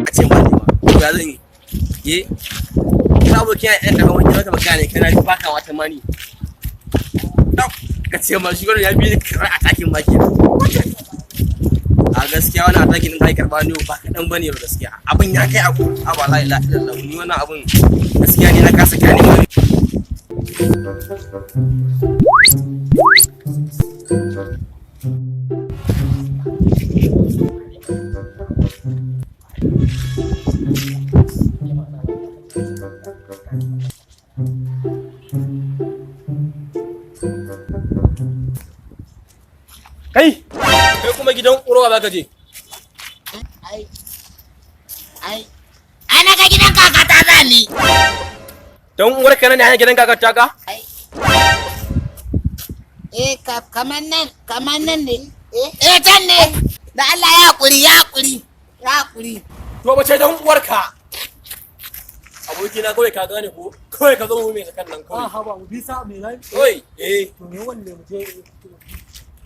a ce ba ne ba to ya zan yi ka abokin ya ɗan wani wata magana ne kana baka wata mani ka ce ma shi ya bi kira a takin maki a gaskiya wani atakin da ya karba ne ba kaɗan bane ba gaskiya abin ya kai abu ba la ilaha illallah ni wannan abin gaskiya ne na kasa gane ba kai kuma gidan urowa za ka je ai na ga gidan kakata za ni don uwar ka nan ne hanyar gidan kakata ka kamar nan ne can ne da Allah ya hakuri to bace don uwar ka abokina kawai ka gane ko kawai ka zo mu mai sakan nan kawai haba mu bisa mai lai oi to ne wanne mu je